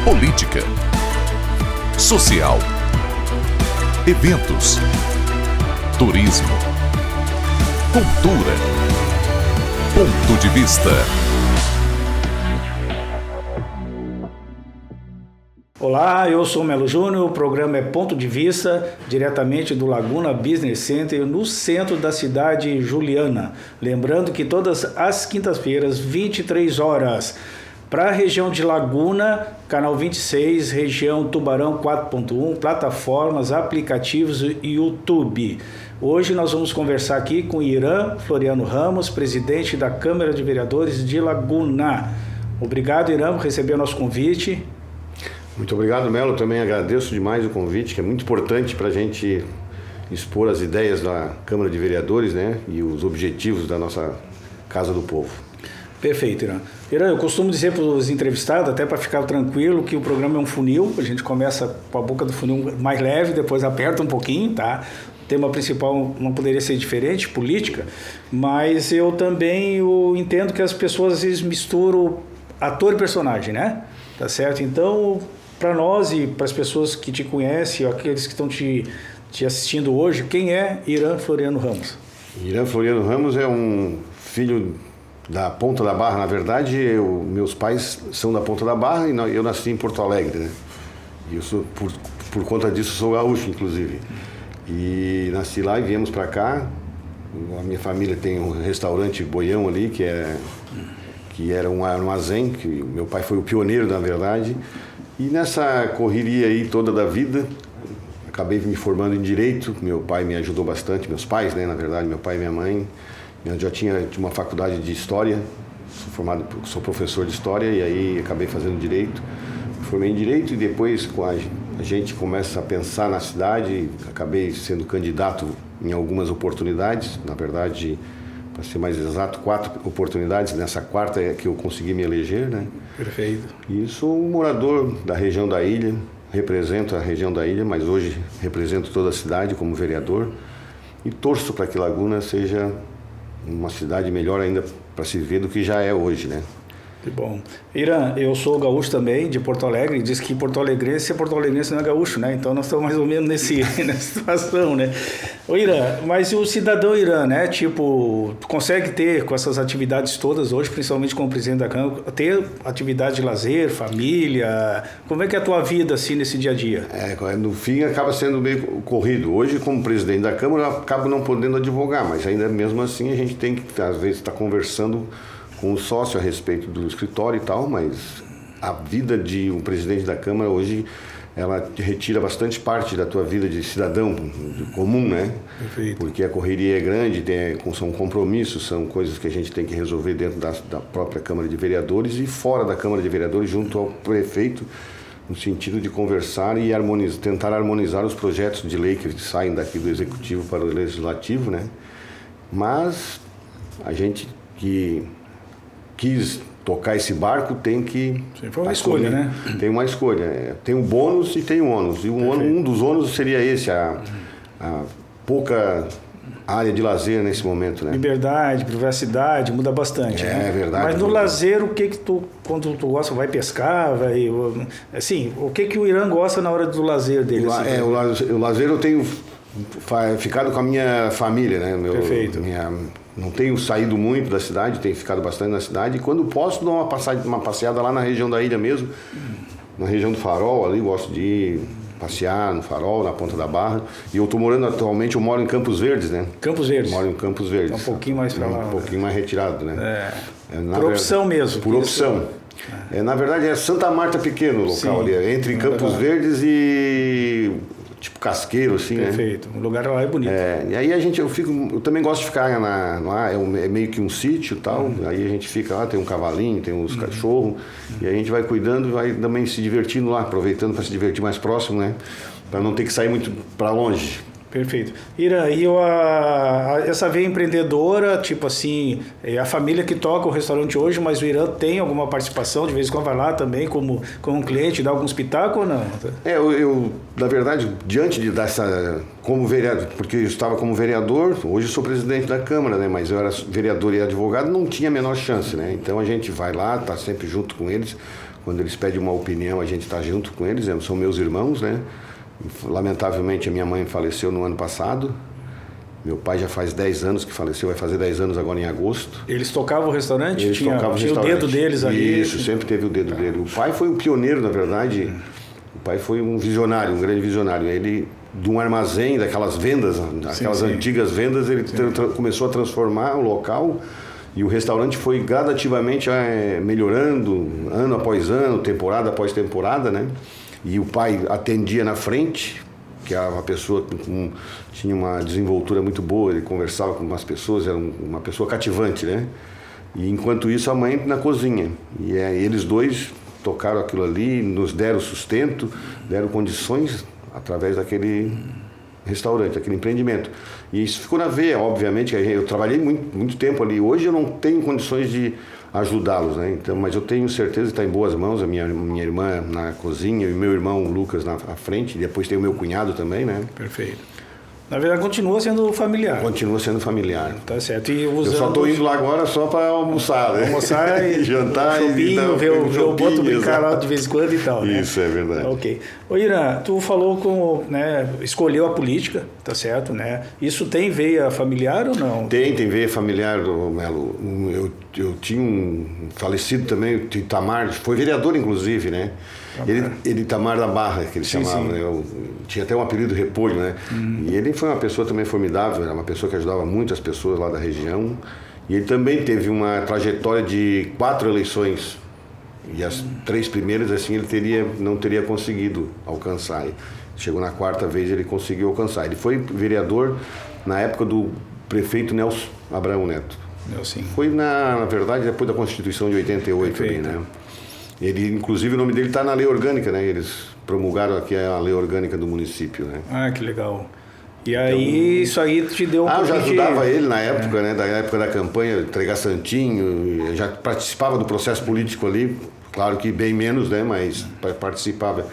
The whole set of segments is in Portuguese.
Política, social, eventos, turismo, cultura, ponto de vista. Olá, eu sou Melo Júnior, o programa é Ponto de Vista, diretamente do Laguna Business Center, no centro da cidade Juliana. Lembrando que todas as quintas-feiras, 23 horas, para a região de Laguna, canal 26, região Tubarão 4.1, plataformas, aplicativos e YouTube. Hoje nós vamos conversar aqui com Irã Floriano Ramos, presidente da Câmara de Vereadores de Laguna. Obrigado, Irã, por receber o nosso convite. Muito obrigado, Melo. Também agradeço demais o convite, que é muito importante para a gente expor as ideias da Câmara de Vereadores, né, e os objetivos da nossa Casa do Povo. Perfeito, Irã. Irã, eu costumo dizer para os entrevistados, até para ficar tranquilo, que o programa é um funil. A gente começa com a boca do funil mais leve, depois aperta um pouquinho, tá? O tema principal não poderia ser diferente, política, mas eu também entendo que as pessoas às vezes misturam ator e personagem, né? Tá certo? Então, para nós e para as pessoas que te conhecem, aqueles que estão te assistindo hoje, quem é Irã Floriano Ramos? Irã Floriano Ramos é um filho da Ponta da Barra. Na verdade, meus pais são da Ponta da Barra e eu nasci em Porto Alegre, né? E eu sou, por conta disso, sou gaúcho, inclusive. E nasci lá e viemos para cá. A minha família tem um restaurante Boião ali, que era um armazém, que meu pai foi o pioneiro, na verdade. E nessa correria aí toda da vida, acabei me formando em Direito. Meu pai me ajudou bastante, meus pais, né, na verdade, meu pai e minha mãe. Eu já tinha uma faculdade de História, sou professor de História, e aí acabei fazendo Direito. Me formei em Direito e depois a gente começa a pensar na cidade, acabei sendo candidato em algumas oportunidades, na verdade, para ser mais exato, 4 oportunidades, nessa quarta é que eu consegui me eleger, né? Perfeito. E sou um morador da região da ilha, represento a região da ilha, mas hoje represento toda a cidade como vereador e torço para que Laguna seja uma cidade melhor ainda para se ver do que já é hoje, né? Que bom. Irã, eu sou gaúcho também, de Porto Alegre, diz que Porto Alegrense não é gaúcho, né? Então nós estamos mais ou menos nessa situação, né? Ô Irã, mas o cidadão Irã, né? Tipo, tu consegue ter com essas atividades todas hoje, principalmente como presidente da Câmara, ter atividade de lazer, família, como é que é a tua vida assim nesse dia a dia? No fim acaba sendo meio corrido. Hoje, como presidente da Câmara, eu acabo não podendo advogar, mas ainda mesmo assim a gente tem que, às vezes, estar conversando com o sócio a respeito do escritório e tal, mas a vida de um presidente da Câmara hoje, ela retira bastante parte da tua vida de cidadão comum, né? Perfeito. Porque a correria é grande, são compromissos, são coisas que a gente tem que resolver dentro da própria Câmara de Vereadores e fora da Câmara de Vereadores, junto ao prefeito, no sentido de conversar e tentar harmonizar os projetos de lei que saem daqui do Executivo para o Legislativo, né? Mas a gente que quis tocar esse barco tem que... Foi uma escolha, né? Tem uma escolha. Tem um bônus e tem um ônus. E um dos ônus seria esse, a pouca área de lazer nesse momento, né? Liberdade, privacidade, muda bastante, né? É verdade. Mas no lazer, o que tu, quando tu gosta, vai pescar, assim, o que o Irã gosta na hora do lazer dele? O lazer eu tenho ficado com a minha família, né? Perfeito. Não tenho saído muito da cidade, tenho ficado bastante na cidade. E quando posso, dou uma passeada lá na região da ilha mesmo, na região do Farol, ali, gosto de ir passear no Farol, na Ponta da Barra. E eu estou morando atualmente, eu moro em Campos Verdes, né? Campos Verdes. Moro em Campos Verdes. Um pouquinho mais para lá. Um pouquinho mais retirado, né? Por opção mesmo. Por opção. Na verdade, é Santa Marta Pequeno o local. Sim, ali, entre Campos Verdes e... tipo Casqueiro, assim, Perfeito. Né? O lugar lá é bonito. E aí eu também gosto de ficar lá, é meio que um sítio e tal, aí a gente fica lá, tem um cavalinho, tem uns cachorros, e aí a gente vai cuidando e vai também se divertindo lá, aproveitando para se divertir mais próximo, né? Para não ter que sair muito para longe. Perfeito. Ira, e essa veia empreendedora, tipo assim, a família que toca o restaurante hoje, mas o Irã tem alguma participação, de vez em quando vai lá também como um cliente, dá algum espetáculo ou não? Eu, na verdade, diante como vereador, porque eu estava como vereador, hoje eu sou presidente da Câmara, né? Mas eu era vereador e advogado, não tinha a menor chance, né? Então a gente vai lá, está sempre junto com eles, quando eles pedem uma opinião, a gente está junto com eles, são meus irmãos, né? Lamentavelmente a minha mãe faleceu no ano passado. Meu pai já faz 10 anos que faleceu, vai fazer 10 anos agora em agosto. Eles tocavam o restaurante? Eles tocavam o restaurante. O dedo deles ali? Isso, sempre teve o dedo dele. O pai foi um pioneiro, na verdade. O pai foi um visionário, um grande visionário. Ele, de um armazém, daquelas vendas, aquelas antigas vendas, ele começou a transformar o local. E o restaurante foi gradativamente melhorando, ano após ano, temporada após temporada, né? E o pai atendia na frente, que era uma pessoa que tinha uma desenvoltura muito boa, ele conversava com as pessoas, era uma pessoa cativante, né? E enquanto isso a mãe na cozinha. E eles dois tocaram aquilo ali, nos deram sustento, deram condições através daquele restaurante, aquele empreendimento. E isso ficou na veia, obviamente, eu trabalhei muito tempo ali. Hoje eu não tenho condições de ajudá-los, né? Então, mas eu tenho certeza que está em boas mãos, a minha irmã na cozinha e o meu irmão Lucas na frente, e depois tem o meu cunhado também, né? Perfeito. Na verdade, continua sendo familiar. Continua sendo familiar. Tá certo. E eu só estou indo lá agora só para almoçar, né? Almoçar e jantar e ver o Boto brincar lá de vez em quando e tal, né? Isso, é verdade. Ok. Ô Irã, tu falou escolheu a política, tá certo, né? Isso tem veia familiar ou não? Tem veia familiar, Melo. Eu tinha um falecido também, o Itamar, foi vereador inclusive, né? Ele Itamar da Barra, que ele chamava, né? Tinha até um apelido Repolho, né? E ele foi uma pessoa também formidável, era uma pessoa que ajudava muitas pessoas lá da região. E ele também teve uma trajetória de 4 eleições. E as 3 primeiras, assim, ele não teria conseguido alcançar. Chegou na 4ª vez, ele conseguiu alcançar. Ele foi vereador na época do prefeito Nelson Abraão Neto. Foi, na verdade, depois da Constituição de 88 ali, né? Ele, inclusive, o nome dele está na lei orgânica, né? Eles promulgaram aqui a lei orgânica do município, né? Ah, que legal. E aí, isso aí te deu eu já ajudava ele na época, né? Da época da campanha, entregar santinho, já participava do processo político ali, claro que bem menos, né? Mas participava.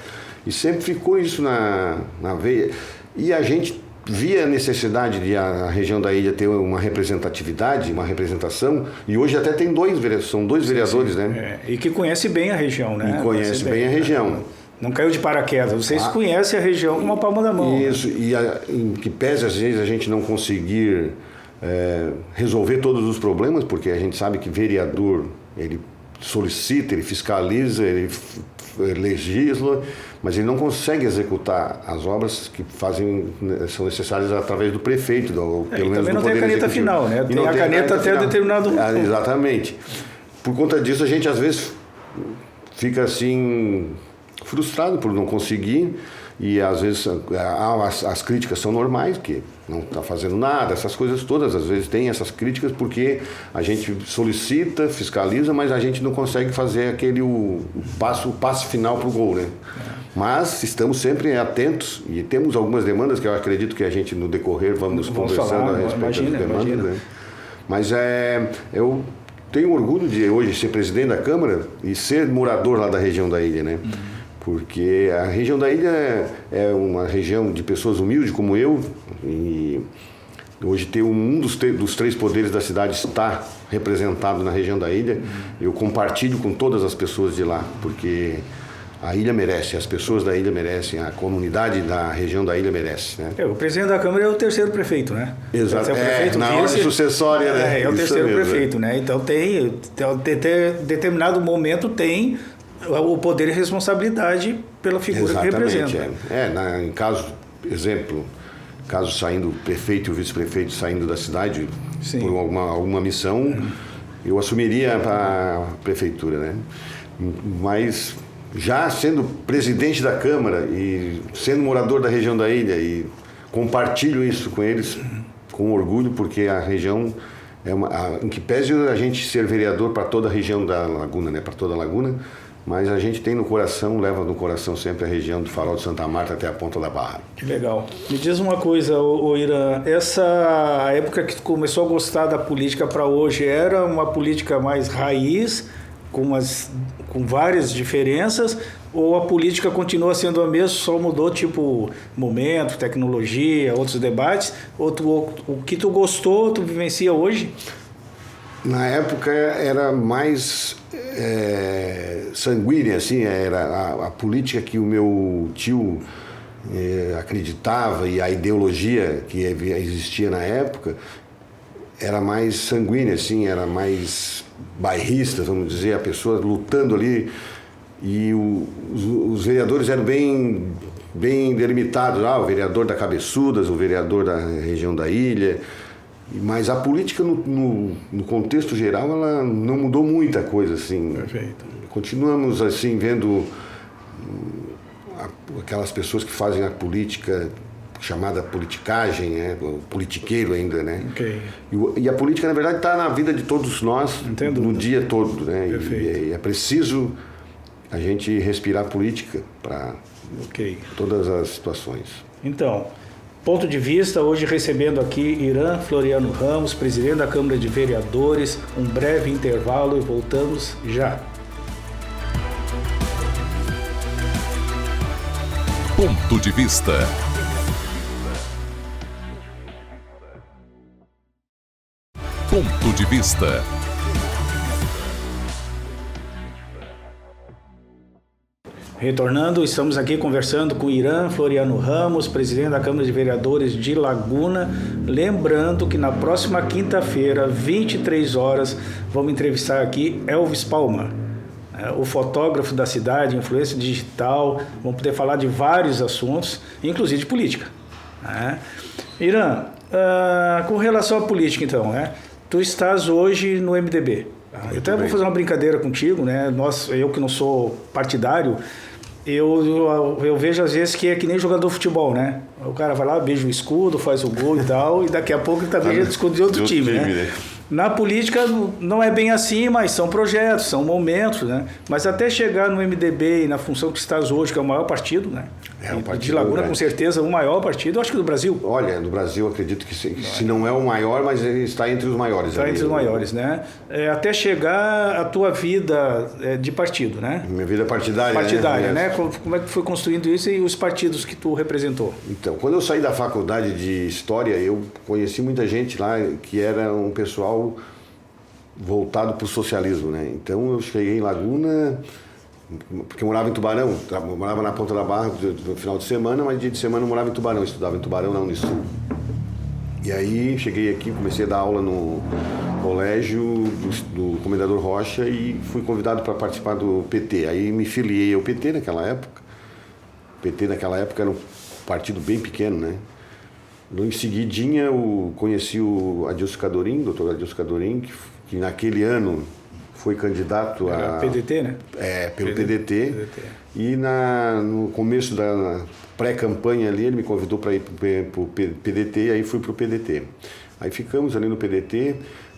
E sempre ficou isso na veia. E a gente via a necessidade de a região da ilha ter uma representatividade, uma representação, e hoje até tem são dois vereadores, né? E que conhece bem a região, né? E conhece bem a região. Não caiu de paraquedas, vocês conhecem a região com uma palma da mão. Isso, em que pese às vezes a gente não conseguir resolver todos os problemas, porque a gente sabe que vereador, ele solicita, ele fiscaliza, ele legisla, mas ele não consegue executar as obras que são necessárias através do prefeito, pelo menos do Poder Executivo. Também não tem a caneta final, né? Tem a caneta até determinado ponto. Exatamente. Por conta disso, a gente às vezes fica assim frustrado por não conseguir, e às vezes as críticas são normais, que não está fazendo nada, essas coisas todas, às vezes tem essas críticas porque a gente solicita, fiscaliza, mas a gente não consegue fazer o passo final para o gol, né? Mas estamos sempre atentos e temos algumas demandas que eu acredito que a gente no decorrer vamos conversando a respeito das demandas, né? Mas eu tenho orgulho de hoje ser presidente da Câmara e ser morador lá da região da ilha, né? Porque a região da ilha é uma região de pessoas humildes como eu, e hoje ter um dos 3 poderes da cidade está representado na região da ilha. Eu compartilho com todas as pessoas de lá, porque a ilha merece, as pessoas da ilha merecem, a comunidade da região da ilha merece, né? O presidente da Câmara é o 3º prefeito, né? Exato, na ordem sucessória, né? É o 3º prefeito, né? Então tem determinado momento tem o poder e responsabilidade pela figura que representa. Em caso saindo o prefeito e o vice-prefeito saindo da cidade por alguma missão, eu assumiria a prefeitura, né? Mas já sendo presidente da Câmara e sendo morador da região da ilha, e compartilho isso com eles com orgulho, porque a região em que pese a gente ser vereador para toda a região da Laguna, né? Para toda a Laguna, mas a gente tem no coração, leva no coração sempre a região do Farol de Santa Marta até a Ponta da Barra. Que legal. Me diz uma coisa, Irã, essa época que tu começou a gostar da política para hoje, era uma política mais raiz, com várias diferenças, ou a política continua sendo a mesma, só mudou tipo momento, tecnologia, outros debates, ou o que tu gostou, tu vivencia hoje? Na época era mais sanguínea, assim, era a política que o meu tio acreditava e a ideologia que existia na época era mais sanguínea, assim, era mais bairrista, vamos dizer, a pessoa lutando ali, e os vereadores eram bem delimitados, o vereador da Cabeçudas, o vereador da região da ilha. Mas a política, no contexto geral, ela não mudou muita coisa, assim. Perfeito. Continuamos, assim, vendo aquelas pessoas que fazem a política, chamada politicagem, né? O politiqueiro ainda, né? Okay. E a política, na verdade, está na vida de todos nós, no dia todo, né? E é preciso a gente respirar política para todas as situações. Então, ponto de vista, hoje recebendo aqui Irã Floriano Ramos, presidente da Câmara de Vereadores. Um breve intervalo e voltamos já. Ponto de vista. Ponto de vista. Retornando, estamos aqui conversando com Irã Floriano Ramos, presidente da Câmara de Vereadores de Laguna. Lembrando que na próxima quinta-feira, 23 horas, vamos entrevistar aqui Elvis Palma, o fotógrafo da cidade, influência digital. Vamos poder falar de vários assuntos, inclusive de política. Irã, com relação à política, então, tu estás hoje no MDB. Eu até vou fazer uma brincadeira contigo, né? Eu que não sou partidário, eu vejo às vezes que é que nem jogador de futebol, né? O cara vai lá, beija o escudo, faz o gol e tal, e daqui a pouco ele tá beijando o escudo de outro time, né? Na política não é bem assim, mas são projetos, são momentos, né? Mas até chegar no MDB e na função que estás hoje, que é o maior partido, né? Um partido de Laguna, grande. Com certeza, o maior partido, acho que do Brasil. Olha, no Brasil, acredito que se não é o maior, mas ele está entre os maiores. Está entre os maiores, né? Até chegar a tua vida de partido, né? Minha vida partidária. Partidária, né? Como é que foi construindo isso e os partidos que tu representou? Então, quando eu saí da faculdade de História, eu conheci muita gente lá que era um pessoal voltado para o socialismo, né? Então, eu cheguei em Laguna, porque eu morava em Tubarão, eu morava na Ponta da Barra no final de semana, mas dia de semana eu morava em Tubarão, estudava em Tubarão, na Unisul. E aí, cheguei aqui, comecei a dar aula no colégio do Comendador Rocha e fui convidado para participar do PT. Aí me filiei ao PT naquela época. O PT naquela época era um partido bem pequeno, né? Em seguidinha eu conheci o Adilson Cadorim, doutor Adilson Cadorim, que naquele ano foi candidato a... PDT, né? Pelo PDT. E no começo da pré-campanha ali, ele me convidou para ir para o PDT, e aí fui para o PDT. Aí ficamos ali no PDT,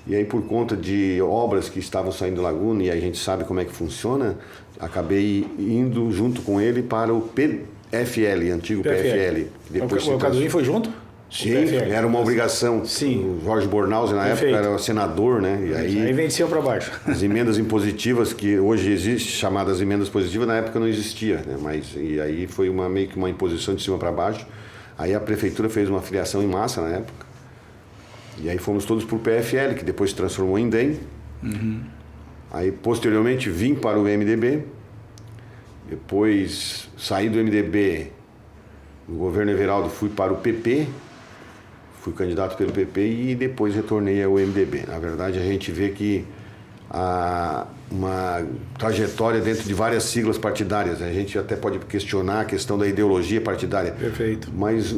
e aí por conta de obras que estavam saindo da Laguna, e a gente sabe como é que funciona, acabei indo junto com ele para o PFL, antigo PFL. Depois o Cadorim foi junto? Sim, era uma obrigação. Sim. O Jorge Bornaus, na época, era senador, né? E aí venceu para baixo. As emendas impositivas, que hoje existem, chamadas emendas positivas, na época não existia, né? E aí foi meio que uma imposição de cima para baixo. Aí a prefeitura fez uma filiação em massa na época. E aí fomos todos para o PFL, que depois se transformou em DEM. Uhum. Aí, posteriormente, vim para o MDB. Depois, saí do MDB, no governo Everaldo, fui para o PP. Fui candidato pelo PP e depois retornei ao MDB. Na verdade, a gente vê que há uma trajetória dentro de várias siglas partidárias. A gente até pode questionar a questão da ideologia partidária. Perfeito. Mas,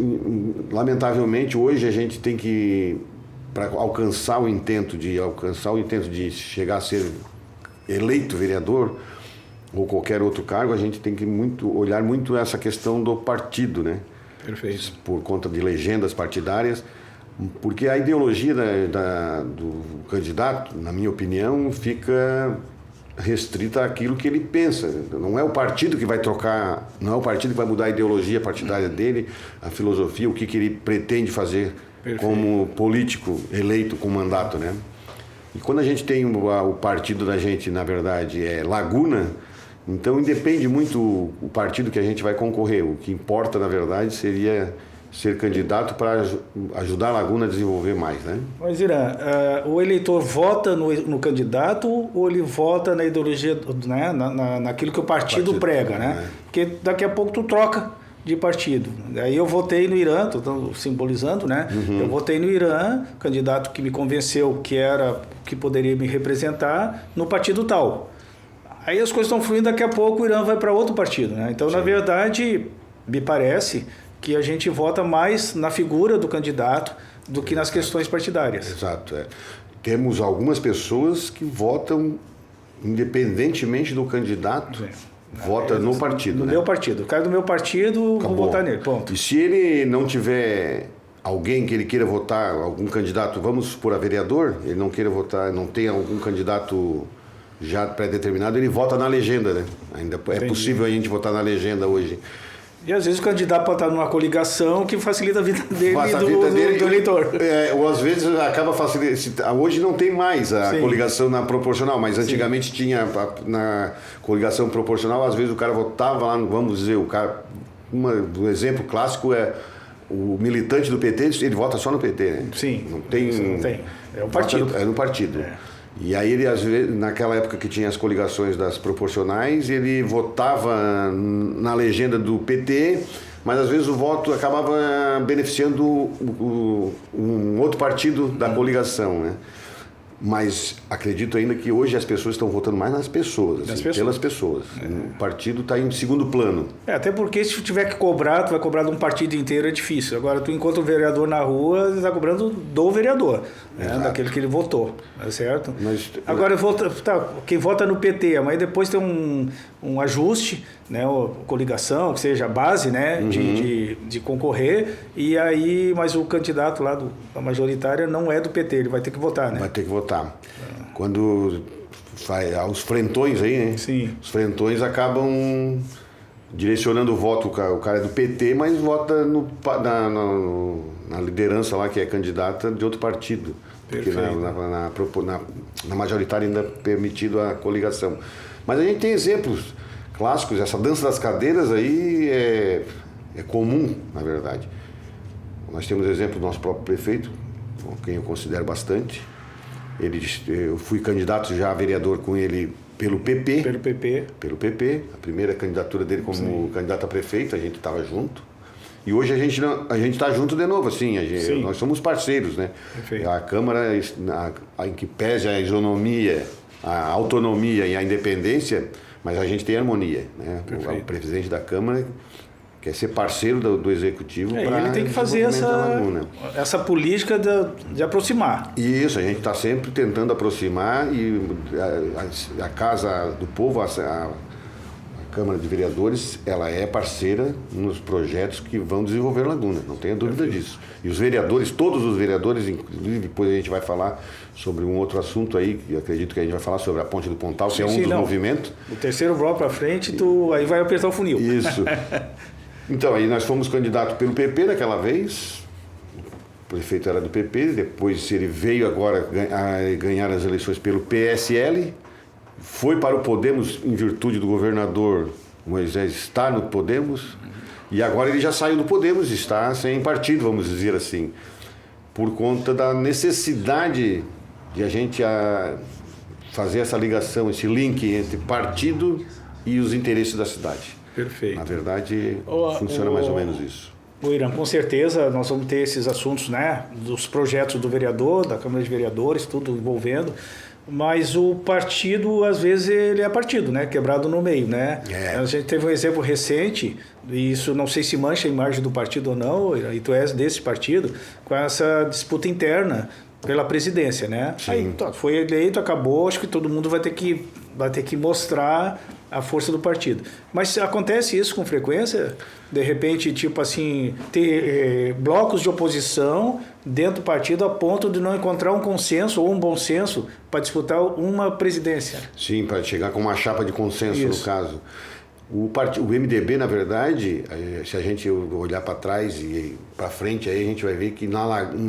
lamentavelmente, hoje a gente tem que, para alcançar o intento de chegar a ser eleito vereador ou qualquer outro cargo, a gente tem que olhar muito essa questão do partido, né? Perfeito. Por conta de legendas partidárias, Porque a ideologia do candidato, na minha opinião, fica restrita àquilo que ele pensa. Não é o partido que vai trocar, não é o partido que vai mudar a ideologia partidária dele, a filosofia, o que ele pretende fazer como político eleito com mandato, né? E quando a gente tem o partido da gente, na verdade, é Laguna, então independe muito o partido que a gente vai concorrer. O que importa, na verdade, seria ser candidato para ajudar a Laguna a desenvolver mais, né? Mas, Irã, o eleitor vota no candidato ou ele vota na ideologia, né, naquilo que o partido prega, né? Porque daqui a pouco tu troca de partido. Aí eu votei no Irã, estou simbolizando, né? Eu votei no Irã, candidato que me convenceu que poderia me representar no partido tal. Aí as coisas estão fluindo, daqui a pouco o Irã vai para outro partido, né? Então, na verdade, me parece que a gente vota mais na figura do candidato do que nas questões partidárias. Exato. Temos algumas pessoas que votam independentemente do candidato, vota no partido. No meu partido. O cara do meu partido, Acabou. vou votar nele, ponto. E se ele não tiver alguém que ele queira votar, algum candidato, vamos supor a vereador, ele não queira votar, não tem algum candidato já pré-determinado, ele vota na legenda, né? Ainda é possível a gente votar na legenda hoje. E às vezes o candidato pode estar numa coligação que facilita a vida dele e do eleitor. Ou às vezes acaba facilitando. Hoje não tem mais a coligação na proporcional, mas antigamente tinha na coligação proporcional, às vezes o cara votava lá, vamos dizer, o cara. Um exemplo clássico é o militante do PT, ele vota só no PT, né? Sim. Não tem. Não tem. É o partido. É no partido. E aí ele, às vezes, naquela época que tinha as coligações das proporcionais, ele votava na legenda do PT, mas às vezes o voto acabava beneficiando um outro partido da coligação, né? Mas acredito ainda que hoje as pessoas estão votando mais nas pessoas, assim, pelas pessoas. O partido está em segundo plano. Até porque se tu tiver que cobrar, tu vai cobrar de um partido inteiro, é difícil. Agora tu encontra o vereador na rua, ele está cobrando do vereador, né? Daquele que ele votou, tá certo? Agora, quem vota no PT, mas depois tem um ajuste, né, coligação, que seja a base, né, de concorrer, e aí, mas o candidato lá da majoritária não é do PT, ele vai ter que votar, né? Vai ter que votar. Quando os frentões aí, né? Sim. Os frentões acabam direcionando o voto, o cara é do PT, mas vota na liderança lá, que é candidata de outro partido. Porque na majoritária ainda é permitido a coligação. Mas a gente tem exemplos clássicos, essa dança das cadeiras aí é comum, na verdade. Nós temos exemplo do nosso próprio prefeito, quem eu considero bastante. Eu fui candidato já a vereador com ele pelo PP. Pelo PP. A primeira candidatura dele como candidato a prefeito, a gente estava junto. E hoje a gente está junto de novo, assim, nós somos parceiros, né? Perfeito. A Câmara, em que pese a isonomia, a autonomia e a independência, mas a gente tem harmonia, né? O presidente da Câmara quer ser parceiro do Executivo para ele tem que fazer essa política de aproximar. Isso, a gente está sempre tentando aproximar e a Casa do Povo, a Câmara de Vereadores, ela é parceira nos projetos que vão desenvolver Laguna, não tenha dúvida disso. E os vereadores, todos os vereadores, inclusive depois a gente vai falar sobre um outro assunto aí, que eu acredito que a gente vai falar sobre a Ponte do Pontal, que é um dos movimentos. O terceiro bloco para frente, aí vai apertar o funil. Isso. Então, aí nós fomos candidatos pelo PP naquela vez, o prefeito era do PP, depois ele veio agora a ganhar as eleições pelo PSL, foi para o Podemos em virtude do governador Moisés estar no Podemos, e agora ele já saiu do Podemos, está sem partido, vamos dizer assim, por conta da necessidade de a gente fazer essa ligação, esse link entre partido e os interesses da cidade. Perfeito. Na verdade, funciona mais ou menos isso. Irã, com certeza nós vamos ter esses assuntos, né, dos projetos do vereador, da Câmara de Vereadores, tudo envolvendo, mas o partido, às vezes, ele é partido, né, quebrado no meio, né? A gente teve um exemplo recente, e isso não sei se mancha a imagem do partido ou não, e tu és desse partido, com essa disputa interna pela presidência, né? Aí foi eleito, acabou, acho que todo mundo vai ter que vai ter que mostrar a força do partido. Mas acontece isso com frequência? De repente, tipo assim, ter blocos de oposição dentro do partido a ponto de não encontrar um consenso ou um bom senso para disputar uma presidência. Sim, para chegar com uma chapa de consenso, Isso. no caso. O MDB, na verdade, se a gente olhar para trás e para frente, aí a gente vai ver que em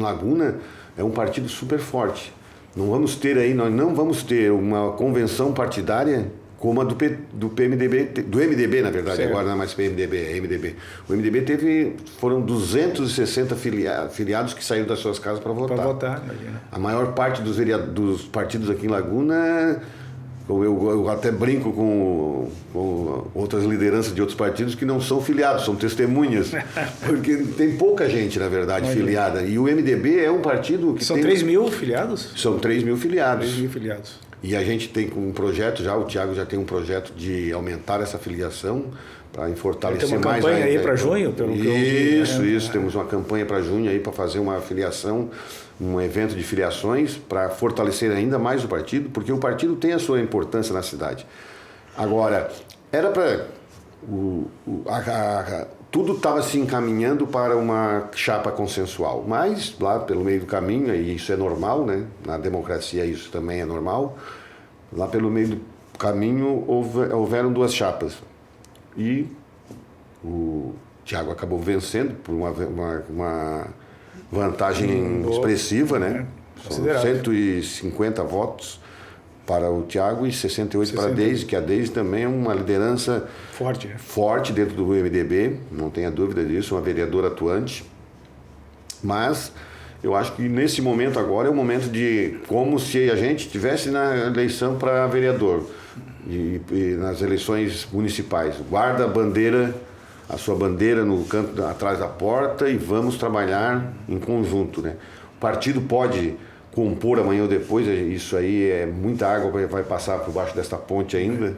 Laguna é um partido super forte. Nós não vamos ter uma convenção partidária como a do MDB, na verdade, certo. agora não é mais PMDB, é MDB. O MDB foram 260 filiados que saíram das suas casas para votar. Para votar, imagina. A maior parte dos partidos aqui em Laguna, eu até brinco com outras lideranças de outros partidos que não são filiados, são testemunhas, porque tem pouca gente, na verdade, filiada. E o MDB é um partido que São tem... 3 mil filiados? São 3 mil filiados. 3 mil filiados. E a gente tem um projeto já, o Thiago já tem um projeto de aumentar essa filiação para fortalecer tem uma mais campanha ainda. aí para junho, pelo que eu vi, né? Isso, temos uma campanha para junho aí para fazer uma filiação, um evento de filiações para fortalecer ainda mais o partido, porque o partido tem a sua importância na cidade. Agora, era para tudo estava se encaminhando para uma chapa consensual, mas lá pelo meio do caminho, e isso é normal, né? Na democracia isso também é normal, lá pelo meio do caminho houveram duas chapas e o Thiago acabou vencendo por uma vantagem expressiva, né? São 150 votos para o Thiago e 68 para a Deise, que a Deise também é uma liderança forte, né? Forte dentro do MDB, não tenha dúvida disso, uma vereadora atuante. Mas eu acho que nesse momento agora é o momento de como se a gente estivesse na eleição para vereador e nas eleições municipais. Guarda a bandeira, a sua bandeira no canto atrás da porta e vamos trabalhar em conjunto, né? O partido pode compor amanhã ou depois, isso aí é muita água vai passar por baixo desta ponte ainda,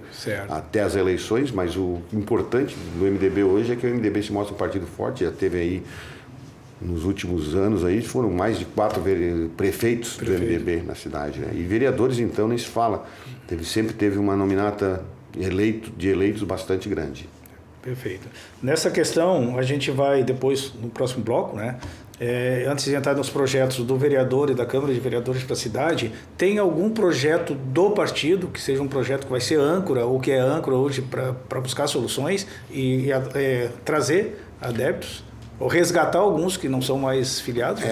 até as eleições, mas o importante do MDB hoje é que o MDB se mostra um partido forte, já teve aí, nos últimos anos aí, foram mais de 4 prefeitos do MDB na cidade, né? E vereadores então nem se fala, sempre teve uma nominata de eleitos bastante grande. Perfeito. Nessa questão, a gente vai depois, no próximo bloco, né? Antes de entrar nos projetos do vereador e da Câmara de Vereadores para a cidade, tem algum projeto do partido, que seja um projeto que vai ser âncora, ou que é âncora hoje para buscar soluções e trazer adeptos, ou resgatar alguns que não são mais filiados?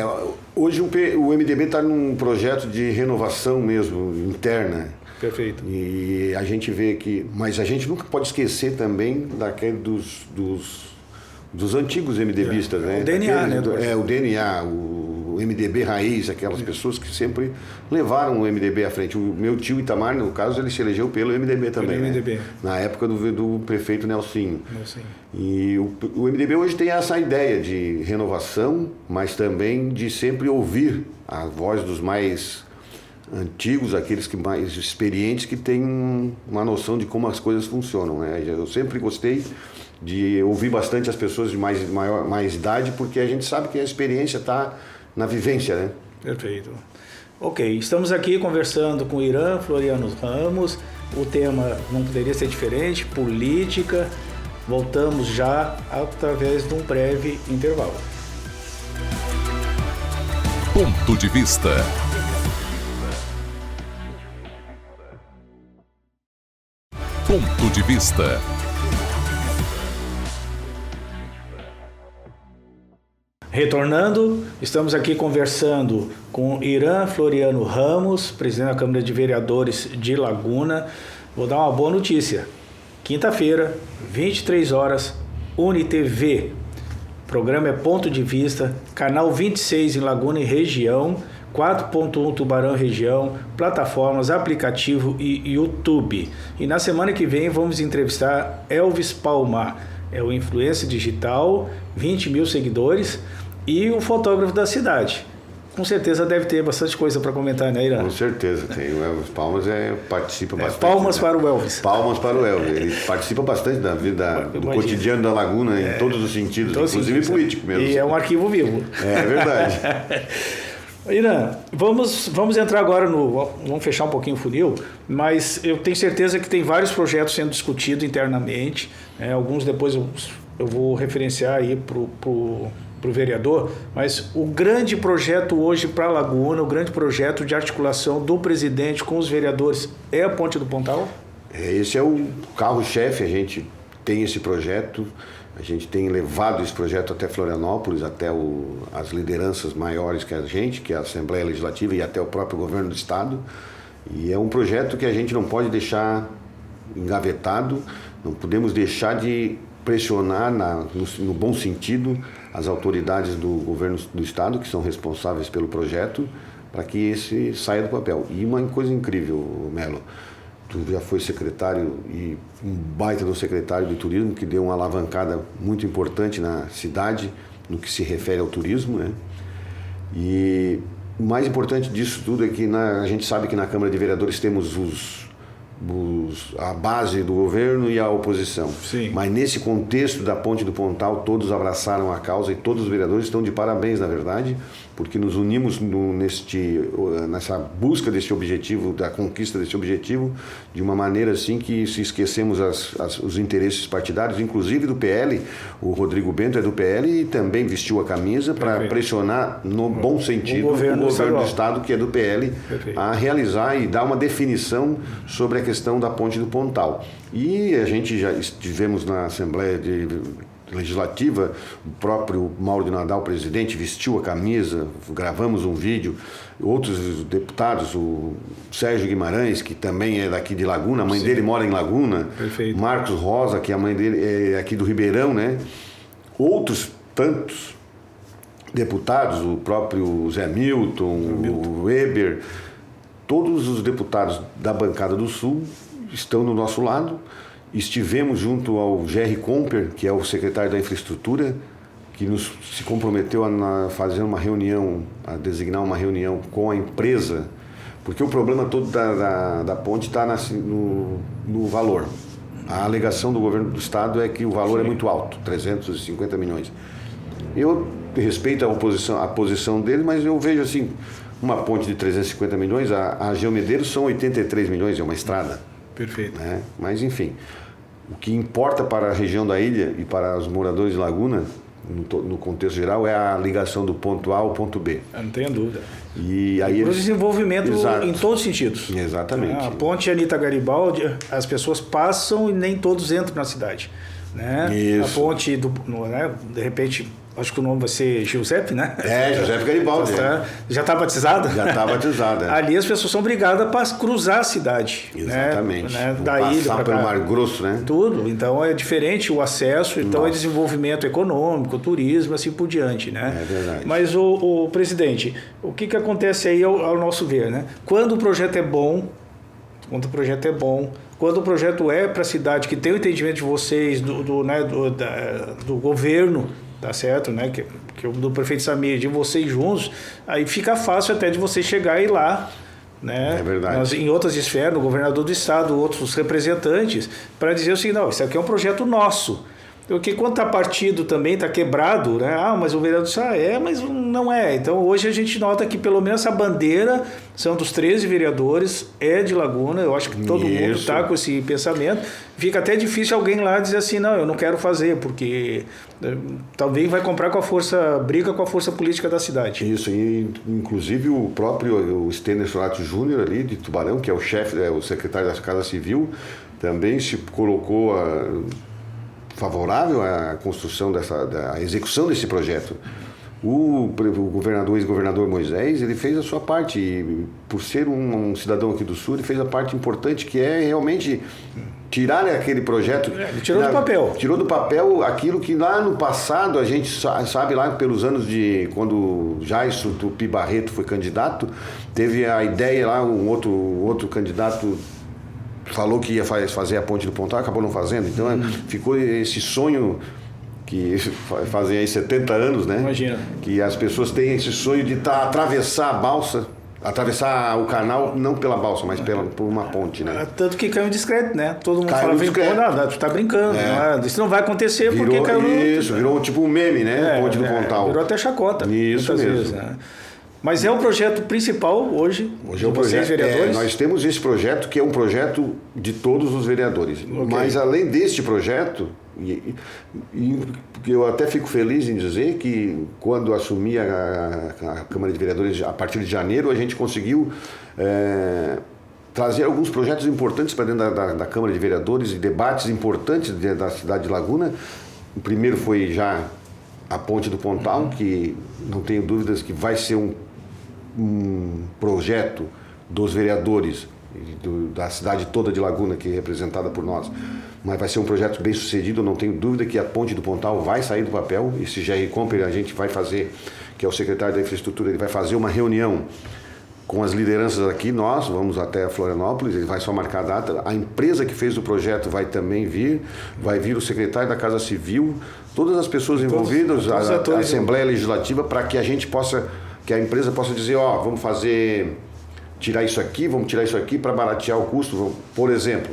Hoje o MDB está num projeto de renovação mesmo, interna. Perfeito. E a gente vê que... Mas a gente nunca pode esquecer também dos antigos MDBistas, né? O DNA, né? O DNA, o MDB raiz, aquelas pessoas que sempre levaram o MDB à frente. O meu tio Itamar, no caso, ele se elegeu pelo MDB também, MDB. né? Na época do prefeito Nelsinho. E o MDB hoje tem essa ideia de renovação, mas também de sempre ouvir a voz dos mais antigos, aqueles que mais experientes, que têm uma noção de como as coisas funcionam, né? Eu sempre gostei de ouvir bastante as pessoas de mais idade, porque a gente sabe que a experiência está na vivência, né? Perfeito. Ok, estamos aqui conversando com o Irã Floriano Ramos, o tema não poderia ser diferente, política. Voltamos já através de um breve intervalo. Ponto de vista. Ponto de vista. Retornando, estamos aqui conversando com Irã Floriano Ramos, presidente da Câmara de Vereadores de Laguna. Vou dar uma boa notícia. Quinta-feira, 23 horas, UniTV. O programa é Ponto de Vista, canal 26 em Laguna e região, 4.1 Tubarão região, plataformas, aplicativo e YouTube. E na semana que vem vamos entrevistar Elvis Palmar. É o influencer digital, 20 mil seguidores e o fotógrafo da cidade. Com certeza deve ter bastante coisa para comentar, né, Irã? Com certeza tem. O Elvis Palmas participa bastante. Palmas para o Elvis. Palmas para o Elvis. Ele participa bastante da vida, do cotidiano da Laguna, em todos os sentidos, inclusive político mesmo. E é um arquivo vivo. É verdade. Irã, vamos entrar agora vamos fechar um pouquinho o funil, mas eu tenho certeza que tem vários projetos sendo discutidos internamente, alguns depois eu vou referenciar aí para o vereador, mas o grande projeto hoje para a Laguna, o grande projeto de articulação do presidente com os vereadores é a Ponte do Pontal? Esse é o carro-chefe, a gente tem esse projeto. A gente tem levado esse projeto até Florianópolis, até as lideranças maiores que a gente, que é a Assembleia Legislativa e até o próprio governo do Estado. E é um projeto que a gente não pode deixar engavetado, não podemos deixar de pressionar, no bom sentido, as autoridades do governo do Estado, que são responsáveis pelo projeto, para que esse saia do papel. E uma coisa incrível, Melo, tu já foi secretário e um baita do secretário de turismo que deu uma alavancada muito importante na cidade no que se refere ao turismo, né? E o mais importante disso tudo é que a gente sabe que na Câmara de Vereadores temos a base do governo e a oposição. Sim. Mas nesse contexto da Ponte do Pontal, todos abraçaram a causa e todos os vereadores estão de parabéns, na verdade, porque nos unimos nessa busca desse objetivo, da conquista desse objetivo, de uma maneira assim que se esquecemos os interesses partidários, inclusive do PL. O Rodrigo Bento é do PL e também vestiu a camisa para pressionar, no bom sentido, o governo do Estado, que é do PL, a realizar e dar uma definição sobre a questão da Ponte do Pontal. E a gente já estivemos na Assembleia Legislativa, o próprio Mauro de Nadal, presidente, vestiu a camisa, gravamos um vídeo, outros deputados, o Sérgio Guimarães, que também é daqui de Laguna, a mãe dele mora em Laguna, Perfeito. Marcos Rosa, que a mãe dele é aqui do Ribeirão, né? Outros tantos deputados, o próprio Zé Milton, o Weber, todos os deputados da bancada do Sul estão do nosso lado. Estivemos junto ao Jerry Comper, que é o secretário da Infraestrutura, que se comprometeu a fazer uma reunião, a designar uma reunião com a empresa, porque o problema todo da ponte está no valor. A alegação do governo do Estado é que o valor é muito alto, 350 milhões. Eu respeito a posição dele, mas eu vejo assim, uma ponte de 350 milhões, a Geomedeiros são 83 milhões, é uma estrada. Perfeito. Né? Mas, enfim, o que importa para a região da ilha e para os moradores de Laguna, no contexto geral, é a ligação do ponto A ao ponto B. Eu não tenho dúvida. E aí o desenvolvimento Exato. em todos os sentidos. Exatamente. A ponte Anita Garibaldi, as pessoas passam e nem todos entram na cidade. Né? Isso. A ponte, né? De repente, acho que o nome vai ser Giuseppe, né? Giuseppe Garibaldi. Já está batizada? Já está batizada. Ali as pessoas são obrigadas para cruzar a cidade. Exatamente. Né? Da ilha passar pelo Mar Grosso, né? Tudo. Então é diferente o acesso, então é desenvolvimento econômico, turismo, assim por diante, né? É verdade. Mas o presidente, o que acontece aí ao nosso ver, né? Quando o projeto é bom, quando o projeto é para a cidade, que tem o entendimento de vocês, do governo, tá certo, né? Que do prefeito Samir, de vocês juntos, aí fica fácil até de você chegar e ir lá, né? É verdade. Em outras esferas, o governador do estado, outros representantes, para dizer o seguinte, não, isso aqui é um projeto nosso. Porque quando está partido também, está quebrado, né? Mas o vereador disse, mas não é. Então hoje a gente nota que pelo menos essa bandeira são dos 13 vereadores, é de Laguna, eu acho que todo mundo está com esse pensamento. Fica até difícil alguém lá dizer assim, não, eu não quero fazer, porque talvez vai comprar briga com a força política da cidade. Isso, e inclusive o próprio Stener Sorato Júnior ali de Tubarão, que é o chefe, o secretário da Casa Civil, também se colocou favorável à construção à execução desse projeto. O ex-governador Moisés, ele fez a sua parte, e por ser um cidadão aqui do Sul, ele fez a parte importante, que é realmente tirar aquele projeto... Ele tirou do papel. Tirou do papel aquilo que lá no passado, a gente sabe lá pelos anos de... Quando Jairson Tupi Barreto foi candidato, teve a ideia lá, um outro candidato falou que ia fazer a Ponte do Pontal, acabou não fazendo. Então ficou esse sonho que fazem aí 70 anos, né? Imagina. Que as pessoas têm esse sonho de atravessar a balsa, atravessar o canal, não pela balsa, mas por uma ponte, né? Tanto que caiu em descrédito, né? Todo mundo Caiu fala, tu tá brincando, isso não vai acontecer porque caiu no... Isso, virou tipo um meme, né? Ponte do Pontal. Virou até chacota. Isso mesmo. Vezes, né? Mas é o projeto principal hoje, Hoje é o vocês, projeto. vereadores? Nós temos esse projeto que é um projeto de todos os vereadores. Ok. Mas além deste projeto, e eu até fico feliz em dizer que quando assumi a Câmara de Vereadores a partir de janeiro, a gente conseguiu trazer alguns projetos importantes para dentro da Câmara de Vereadores e debates importantes da cidade de Laguna. O primeiro foi já a Ponte do Pontal, que não tenho dúvidas que vai ser um projeto dos vereadores da cidade toda de Laguna, que é representada por nós, mas vai ser um projeto bem sucedido. Eu não tenho dúvida que a Ponte do Pontal vai sair do papel. Esse Jair Comper a gente vai fazer, que é o secretário da Infraestrutura, ele vai fazer uma reunião com as lideranças aqui, nós vamos até Florianópolis, ele vai só marcar a data. A empresa que fez o projeto vai também vir, vai vir o secretário da Casa Civil, todas as pessoas envolvidas, a Assembleia Legislativa, para que a gente possa, que a empresa possa dizer, vamos tirar isso aqui para baratear o custo. Por exemplo,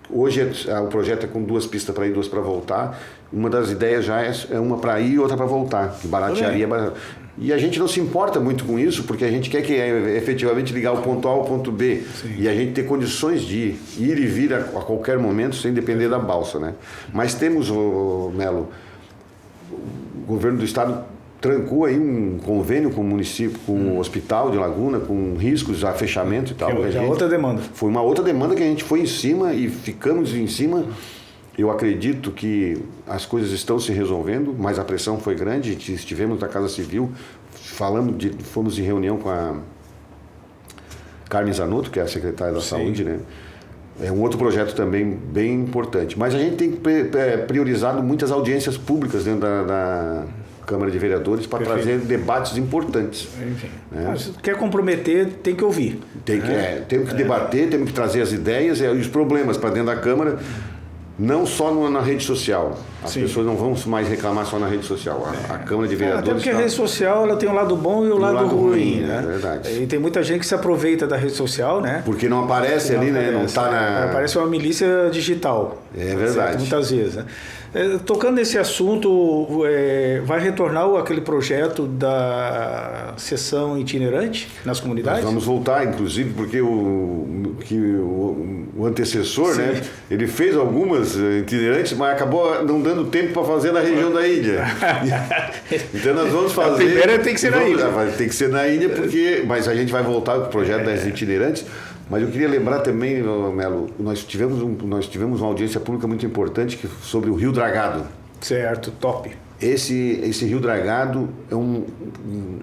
hoje o projeto é com 2 pistas para ir, 2 para voltar. Uma das ideias já é uma para ir e outra para voltar, que baratearia. E a gente não se importa muito com isso, porque a gente quer que efetivamente ligar o ponto A ao ponto B. Sim. E a gente ter condições de ir e vir a qualquer momento sem depender da balsa, né? Mas temos, Melo, o governo do estado trancou aí um convênio com o município, com o hospital de Laguna, com riscos a fechamento e tal. É outra demanda. Foi uma outra demanda que a gente foi em cima e ficamos em cima. Eu acredito que as coisas estão se resolvendo, mas a pressão foi grande. Estivemos na Casa Civil, fomos em reunião com a Carmen Zanotto, que é a secretária da Saúde, né? É um outro projeto também bem importante. Mas a gente tem priorizado muitas audiências públicas dentro da Câmara de Vereadores para trazer debates importantes. Enfim. Né? Se quer comprometer, tem que ouvir. Temos que debater, temos que trazer as ideias e os problemas para dentro da Câmara. Não só na rede social. As pessoas não vão mais reclamar só na rede social. A Câmara de Vereadores... Até porque a rede social ela tem um lado bom e o lado ruim, né? É verdade. E tem muita gente que se aproveita da rede social, né? Porque não aparece ali, né? Não está na... Parece uma milícia digital. É verdade. Certo? Muitas vezes, né? Tocando nesse assunto, vai retornar aquele projeto da sessão itinerante nas comunidades? Nós vamos voltar, inclusive, porque o antecessor, né? Ele fez algumas itinerantes, mas acabou não dando tempo para fazer na região da ilha. Então nós vamos fazer... A primeira tem que ser na ilha. Vai ter que ser na ilha, mas a gente vai voltar com o projeto das itinerantes. Mas eu queria lembrar também, Melo, nós tivemos uma audiência pública muito importante sobre o Rio Dragado. Certo, top. Esse Rio Dragado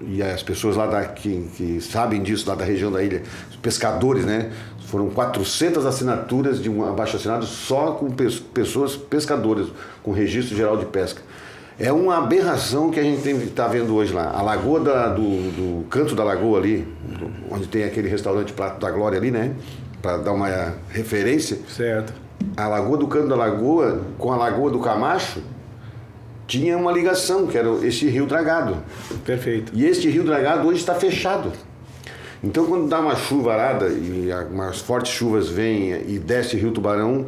e as pessoas lá que sabem disso, lá da região da ilha, os pescadores, né? Foram 400 assinaturas de um abaixo-assinado só com pessoas pescadoras, com registro geral de pesca. É uma aberração que a gente está vendo hoje lá. A lagoa do canto da lagoa ali, onde tem aquele restaurante Prato da Glória ali, né? Para dar uma referência. Certo. A lagoa do canto da lagoa com a lagoa do Camacho tinha uma ligação, que era esse Rio Dragado. Perfeito. E este Rio Dragado hoje está fechado. Então, quando dá uma chuvarada e umas fortes chuvas vêm e desce Rio Tubarão,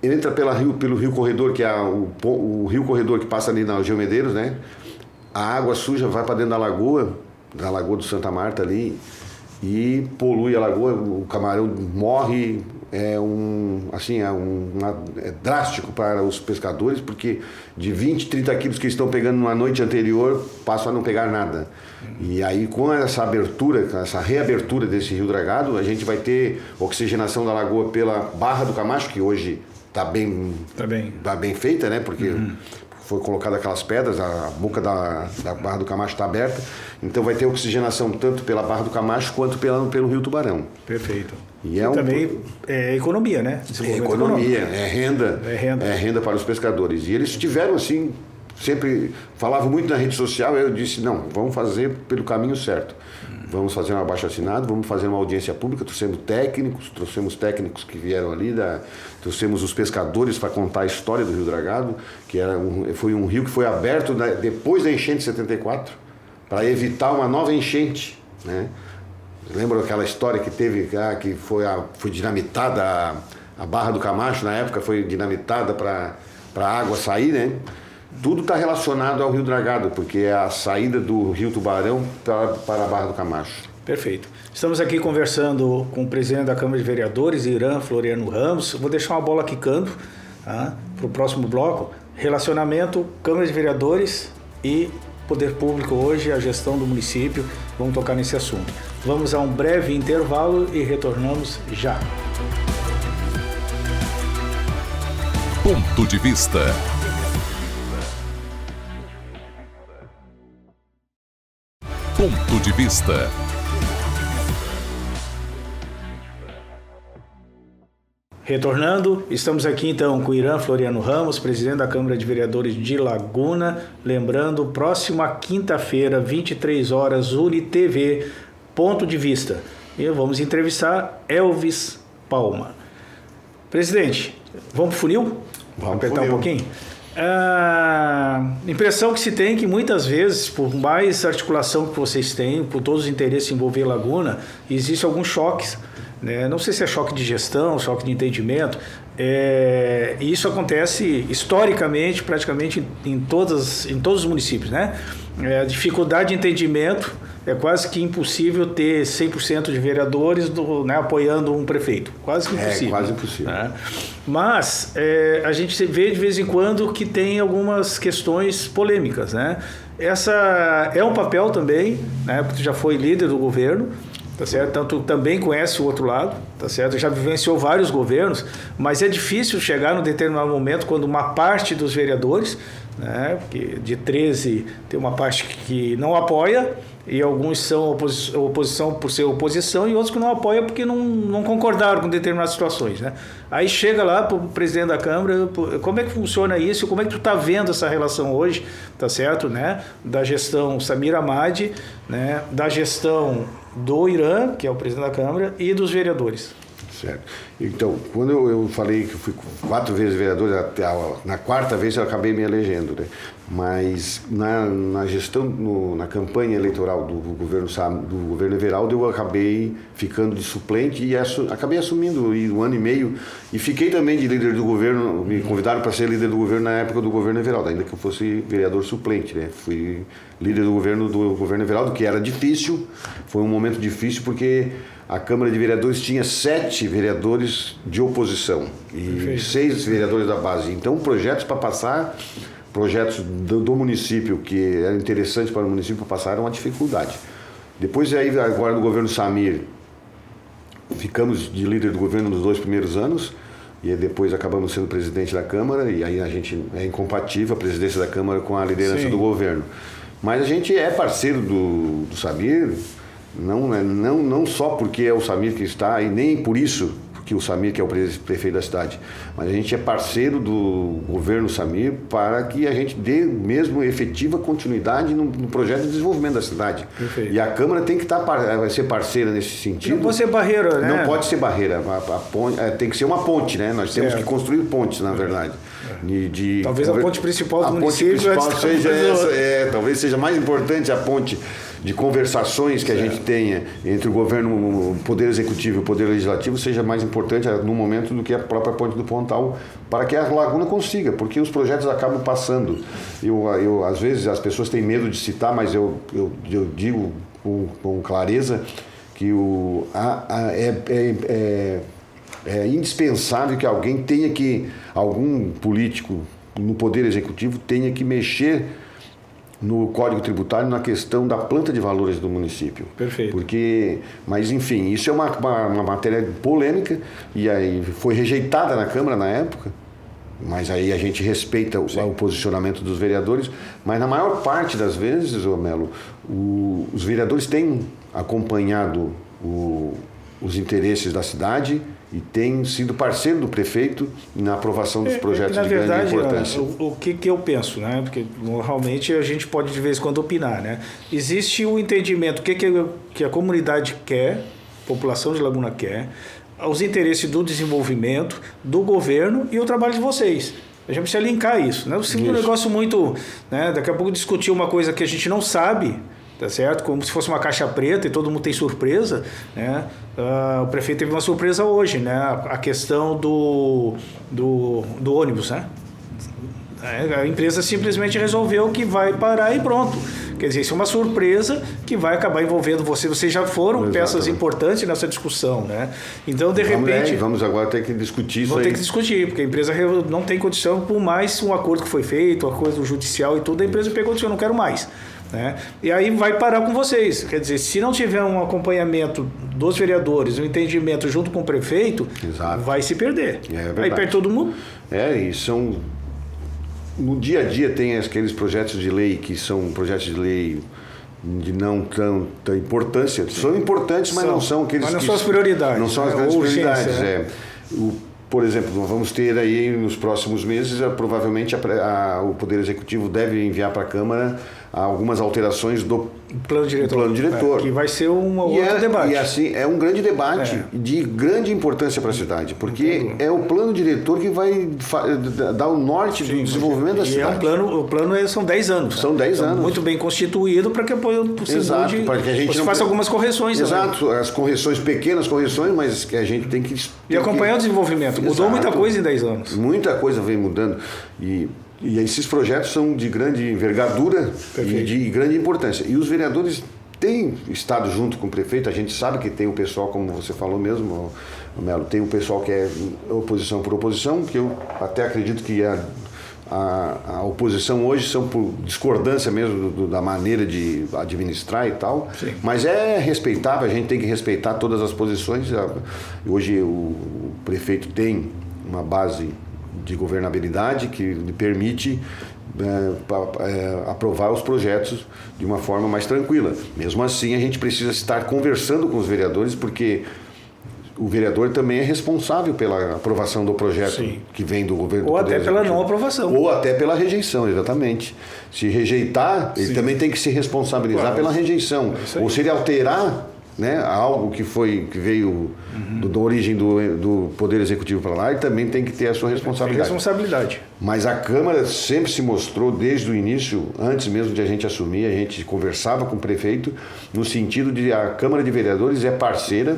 entra pelo Rio Corredor, que é o Rio Corredor que passa ali na Geo Medeiros, né? A água suja vai para dentro da lagoa do Santa Marta ali, e polui a lagoa, o camarão morre. É drástico para os pescadores, porque de 20, 30 quilos que estão pegando na noite anterior, passam a não pegar nada. E aí, com essa reabertura desse Rio Dragado, a gente vai ter oxigenação da lagoa pela Barra do Camacho, que hoje está bem feita, né? Porque foi colocada aquelas pedras, a boca da Barra do Camacho está aberta, então vai ter oxigenação tanto pela Barra do Camacho quanto pelo Rio Tubarão. Perfeito. E também é economia, né? É economia, é renda para os pescadores. E eles tiveram, assim, sempre falavam muito na rede social. Eu disse, não, vamos fazer pelo caminho certo. Vamos fazer um abaixo-assinado, vamos fazer uma audiência pública. Trouxemos técnicos que vieram ali, trouxemos os pescadores para contar a história do Rio Dragado, que foi um rio que foi aberto depois da enchente de 74, para evitar uma nova enchente, né? Lembra aquela história que teve, que foi dinamitada, a Barra do Camacho na época foi dinamitada para a água sair, né? Tudo está relacionado ao Rio Dragado, porque é a saída do Rio Tubarão para a Barra do Camacho. Perfeito. Estamos aqui conversando com o presidente da Câmara de Vereadores, Irã Floriano Ramos. Vou deixar uma bola quicando para o próximo bloco. Relacionamento, Câmara de Vereadores e Poder Público hoje, a gestão do município. Vamos tocar nesse assunto. Vamos a um breve intervalo e retornamos já. Ponto de Vista. Ponto de Vista. Retornando, estamos aqui então com o Irã Floriano Ramos, presidente da Câmara de Vereadores de Laguna. Lembrando, próxima quinta-feira, 23 horas, UniTV, Ponto de Vista. E vamos entrevistar Elvis Palma. Presidente, vamos pro funil? Vamos apertar funil. Um pouquinho? A impressão que se tem que muitas vezes, por mais articulação que vocês têm, por todos os interesses em envolver Laguna, existe alguns choques, né? Não sei se é choque de gestão, choque de entendimento, e isso acontece historicamente, praticamente em todos os municípios, né? A dificuldade de entendimento é quase que impossível ter 100% de vereadores apoiando um prefeito. Quase que impossível. É quase impossível. Né? Mas a gente vê de vez em quando que tem algumas questões polêmicas, né? Essa é um papel também, né? Porque tu já foi líder do governo, tá certo? Tanto também conhece o outro lado, tá certo? Já vivenciou vários governos, mas é difícil chegar num determinado momento quando uma parte dos vereadores, né? Porque de 13 tem uma parte que não apoia, e alguns são oposição por ser oposição e outros que não apoiam porque não concordaram com determinadas situações, né? Aí chega lá para o presidente da Câmara, como é que funciona isso? Como é que tu está vendo essa relação hoje, tá certo, né? Da gestão Samir Ahmad, né? Da gestão do Irã, que é o presidente da Câmara, e dos vereadores. Certo. Então, quando eu falei que eu fui 4 vezes vereador, na quarta vez eu acabei me elegendo, né? Mas na gestão, na campanha eleitoral do governo Everaldo, eu acabei ficando de suplente e acabei assumindo um ano e meio e fiquei também de líder do governo. Me convidaram para ser líder do governo na época do governo Everaldo, ainda que eu fosse vereador suplente, né? Fui líder do governo Everaldo, que era difícil, foi um momento difícil porque a Câmara de Vereadores tinha 7 vereadores de oposição e Perfeito. 6 vereadores da base. Então, projetos para passar, projetos do município que eram interessantes para o município para passar, era uma dificuldade. Depois, aí, agora no governo Samir, ficamos de líder do governo nos 2 primeiros anos e depois acabamos sendo presidente da Câmara e aí a gente é incompatível a presidência da Câmara com a liderança Sim. do governo. Mas a gente é parceiro do Samir. Não só porque é o Samir que está, e nem por isso que o Samir que é o prefeito da cidade, mas a gente é parceiro do governo Samir para que a gente dê mesmo efetiva continuidade no projeto de desenvolvimento da cidade. Perfeito. E a Câmara tem que vai ser parceira nesse sentido. Não pode ser barreira, né? Não pode ser barreira. A ponte, tem que ser uma ponte, né? Nós temos Certo. que construir pontes, na verdade. Talvez a ponte principal do município seja essa, talvez seja mais importante a ponte de conversações que a gente tenha entre o governo, o poder executivo e o poder legislativo seja mais importante no momento do que a própria ponte do Pontal, para que a Laguna consiga, porque os projetos acabam passando. Às vezes as pessoas têm medo de citar, mas eu digo com clareza que é indispensável que algum político no poder executivo tenha que mexer no Código Tributário na questão da planta de valores do município. Perfeito. Mas enfim, isso é uma matéria polêmica e aí foi rejeitada na Câmara na época, mas aí a gente respeita o posicionamento dos vereadores, mas na maior parte das vezes, Melo, os vereadores têm acompanhado os interesses da cidade e tem sido parceiro do prefeito na aprovação dos projetos de grande importância. O que eu penso, né? Porque normalmente a gente pode de vez em quando opinar, né? Existe o entendimento que a comunidade quer, a população de Laguna quer, os interesses do desenvolvimento, do governo e o trabalho de vocês. A gente precisa linkar isso, né? Um negócio muito, né? Daqui a pouco discutir uma coisa que a gente não sabe, tá certo? Como se fosse uma caixa preta e todo mundo tem surpresa, né? O prefeito teve uma surpresa hoje, né? A questão do ônibus, né? A empresa simplesmente resolveu que vai parar e pronto. Quer dizer, isso é uma surpresa que vai acabar envolvendo você. Vocês já foram peças importantes nessa discussão, né? Então, de repente... Vamos agora ter que discutir isso aí. Vamos ter que discutir, porque a empresa não tem condição, por mais um acordo que foi feito, um acordo judicial e tudo, a empresa pegou e disse, eu não quero mais. Né? E aí vai parar com vocês. Quer dizer, se não tiver um acompanhamento dos vereadores, um entendimento junto com o prefeito, vai se perder. Aí perde todo mundo. E são... No dia a dia tem aqueles projetos de lei que são projetos de lei de não tanta importância. São importantes, mas não são aqueles mas não são as prioridades. Não são as grandes prioridades. Por exemplo, nós vamos ter aí nos próximos meses, provavelmente o Poder Executivo deve enviar para a Câmara algumas alterações do plano diretor. Que vai ser um outro debate. E assim, é um grande debate de grande importância para a cidade, porque é o plano diretor que vai dar o norte do desenvolvimento da cidade. O plano são 10 anos. São 10 anos. Muito bem constituído para que para que a gente faça algumas correções. Exato, as correções, pequenas correções, mas que a gente tem que... E acompanhar o desenvolvimento. Mudou muita coisa em 10 anos. Muita coisa vem mudando. E esses projetos são de grande envergadura e de grande importância. E os vereadores têm estado junto com o prefeito. A gente sabe que tem o pessoal, como você falou mesmo, Melo, tem o pessoal que é oposição por oposição, que eu até acredito que a oposição hoje são por discordância mesmo da maneira de administrar e tal. Sim. Mas é respeitável, a gente tem que respeitar todas as posições. Hoje o prefeito tem uma base de governabilidade que lhe permite aprovar os projetos de uma forma mais tranquila. Mesmo assim, a gente precisa estar conversando com os vereadores, porque o vereador também é responsável pela aprovação do projeto que vem do governo. Ou até pela não aprovação. Ou até pela rejeição, exatamente. Se rejeitar, ele também tem que se responsabilizar pela rejeição. Ou se ele alterar, né, algo que veio da origem do Poder Executivo para lá, ele também tem que ter a sua responsabilidade. Mas a Câmara sempre se mostrou, desde o início, antes mesmo de a gente assumir, a gente conversava com o prefeito, no sentido de a Câmara de Vereadores é parceira,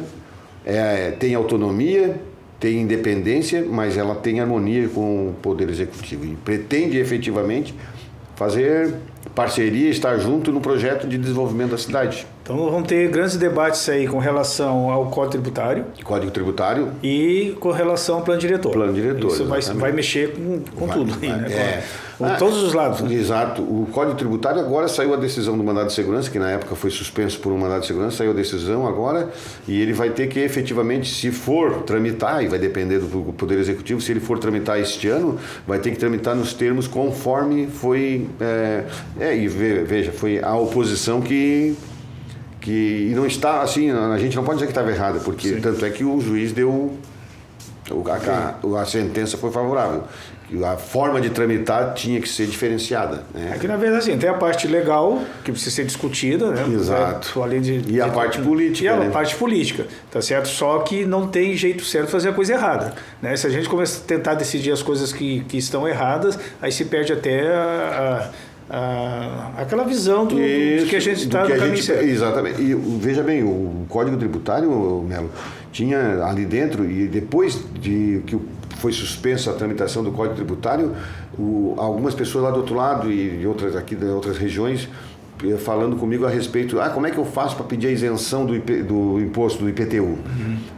tem autonomia, tem independência, mas ela tem harmonia com o Poder Executivo e pretende efetivamente fazer parceria, estar junto no projeto de desenvolvimento da cidade. Então vamos ter grandes debates aí com relação ao Código Tributário e com relação ao Plano Diretor. Isso vai mexer com tudo aí, né? Com todos os lados. Né? Exato. O Código Tributário agora saiu a decisão do mandado de segurança, que na época foi suspenso por um mandado de segurança, saiu a decisão agora, e ele vai ter que efetivamente, se for tramitar, e vai depender do Poder Executivo, se ele for tramitar este ano, vai ter que tramitar nos termos conforme foi... e veja, foi a oposição que não está assim, a gente não pode dizer que estava errada, porque tanto é que o juiz deu a sentença foi favorável. A forma de tramitar tinha que ser diferenciada. Né? Aqui, na verdade, assim, tem a parte legal, que precisa ser discutida, né? Exato. E a parte política. E a parte política, tá certo? Só que não tem jeito certo de fazer a coisa errada. Né? Se a gente começa a tentar decidir as coisas que estão erradas, aí se perde até aquela visão do que a gente está no caminho certo. Exatamente. E veja bem, o Código Tributário, Melo, tinha ali dentro, e depois de que foi suspensa a tramitação do Código Tributário, algumas pessoas lá do outro lado e outras aqui de outras regiões falando comigo a respeito, como é que eu faço para pedir a isenção do imposto do IPTU?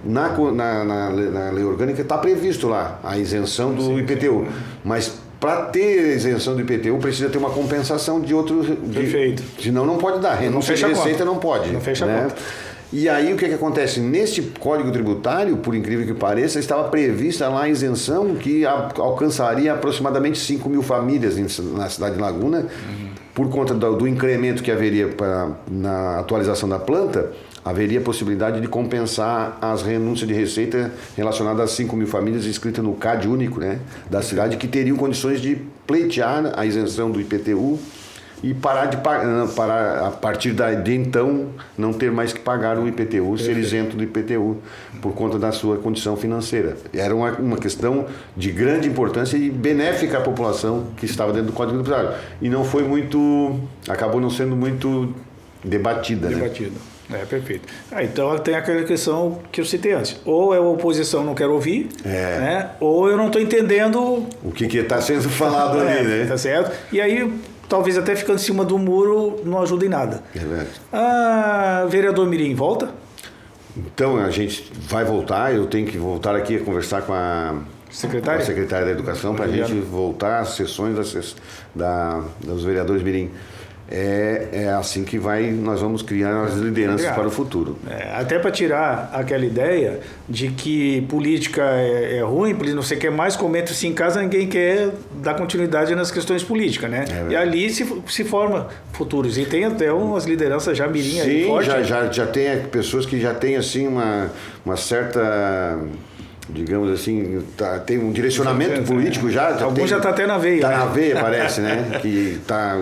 Na lei orgânica está previsto lá a isenção do IPTU, mas para ter isenção do IPTU precisa ter uma compensação de outro... Perfeito. Senão não pode dar. Renúncia de receita não pode. Não fecha a conta. E aí o que acontece? Neste Código Tributário, por incrível que pareça, estava prevista lá a isenção que alcançaria aproximadamente 5 mil famílias na cidade de Laguna, por conta do incremento que haveria na atualização da planta, haveria possibilidade de compensar as renúncias de receita relacionadas às 5 mil famílias inscritas no CAD único, né, da cidade, que teriam condições de pleitear a isenção do IPTU e parar a partir de então não ter mais que pagar o IPTU, ser isento do IPTU por conta da sua condição financeira. Era uma questão de grande importância e benéfica à população que estava dentro do Código Tributário. E não foi acabou não sendo muito debatida. Né? Perfeito. Então tem aquela questão que eu citei antes. Ou é a oposição, não quero ouvir, né? Ou eu não estou entendendo o que está sendo falado ali, né? Tá certo? E aí, talvez até ficando em cima do muro, não ajuda em nada. É verdade. Vereador Mirim, volta? Então, a gente vai voltar, eu tenho que voltar aqui a conversar com a secretária da Educação para a gente voltar às sessões dos vereadores Mirim. É assim que nós vamos criar as lideranças para o futuro. Até para tirar aquela ideia de que política é ruim, não sei o que mais, comenta-se em casa, ninguém quer dar continuidade nas questões políticas, né? E ali se forma futuros. E tem até umas lideranças já mirim aí forte. Sim, já tem pessoas que já têm assim uma certa... digamos assim, tem um direcionamento político já. Alguns já está até na veia. Está na veia, parece, né? Que está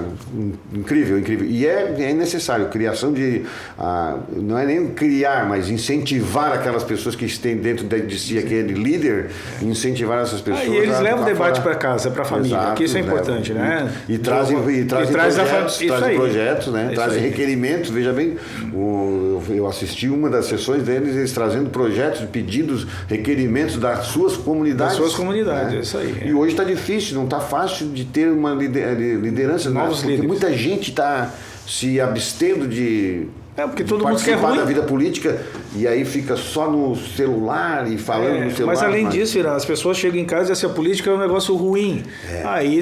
incrível. E é necessário, criação de... não é nem criar, mas incentivar aquelas pessoas que têm dentro de si aquele líder, incentivar essas pessoas. E eles levam o debate para casa, para a família, exato, que isso é importante, né? E trazem projetos, né? Trazem requerimentos. Veja bem, eu assisti uma das sessões deles, eles trazendo projetos, pedidos, requerimentos das suas comunidades. Das suas comunidades, é isso aí. E hoje está difícil, não está fácil de ter uma liderança. Novos líderes. Porque muita gente está se abstendo de porque todo mundo quer participar da vida política e aí fica só no celular e falando no celular. Mas além disso, as pessoas chegam em casa e dizem, a política é um negócio ruim. Aí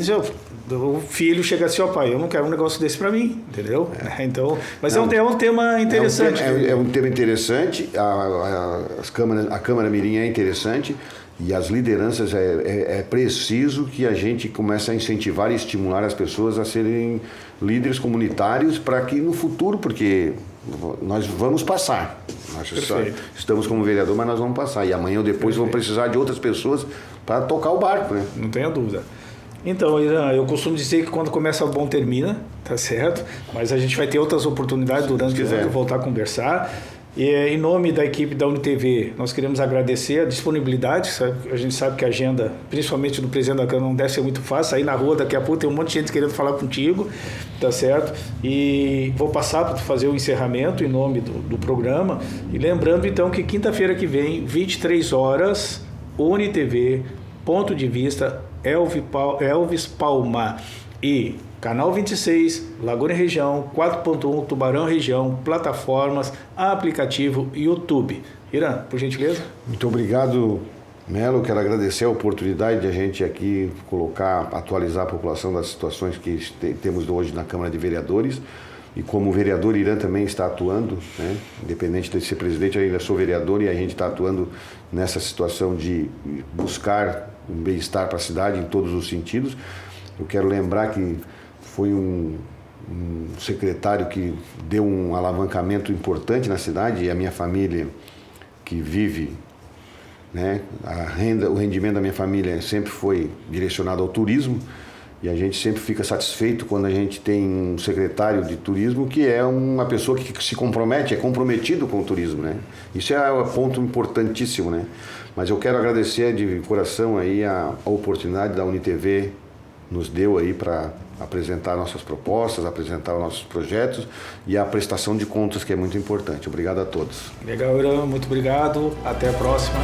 o filho chega assim, pai, eu não quero um negócio desse para mim, entendeu? Então, mas é um tema interessante. É um tema interessante, a Câmara Mirim é interessante e as lideranças é preciso que a gente comece a incentivar e estimular as pessoas a serem líderes comunitários para que no futuro, porque nós vamos passar. Nós estamos como vereador, mas nós vamos passar. E amanhã ou depois vamos precisar de outras pessoas para tocar o barco, né? Não tenha dúvida. Então, Irã, eu costumo dizer que quando começa bom, termina, tá certo? Mas a gente vai ter outras oportunidades durante o ano, voltar a conversar. E em nome da equipe da UniTV, nós queremos agradecer a disponibilidade. A gente sabe que a agenda, principalmente do presidente da Câmara, não deve ser muito fácil. Sair na rua daqui a pouco tem um monte de gente querendo falar contigo, tá certo? E vou passar para fazer o encerramento em nome do programa. E lembrando, então, que quinta-feira que vem, 23 horas, UniTV, Ponto de Vista, Elvis Palma e Canal 26, Laguna Região, 4.1, Tubarão Região, plataformas, aplicativo YouTube. Irã, por gentileza. Muito obrigado, Melo. Quero agradecer a oportunidade de a gente aqui atualizar a população das situações que temos hoje na Câmara de Vereadores. E como vereador, Irã também está atuando, né? Independente de ser presidente, eu ainda sou vereador e a gente está atuando nessa situação de buscar um bem-estar para a cidade em todos os sentidos. Eu quero lembrar que foi um secretário que deu um alavancamento importante na cidade e a minha família que vive, né, o rendimento da minha família sempre foi direcionado ao turismo e a gente sempre fica satisfeito quando a gente tem um secretário de turismo que é uma pessoa que se compromete, é comprometido com o turismo, né? Isso é um ponto importantíssimo, né? Mas eu quero agradecer de coração aí a oportunidade da UniTV nos deu aí para apresentar nossas propostas, apresentar os nossos projetos e a prestação de contas que é muito importante. Obrigado a todos. Legal, Irã, muito obrigado. Até a próxima.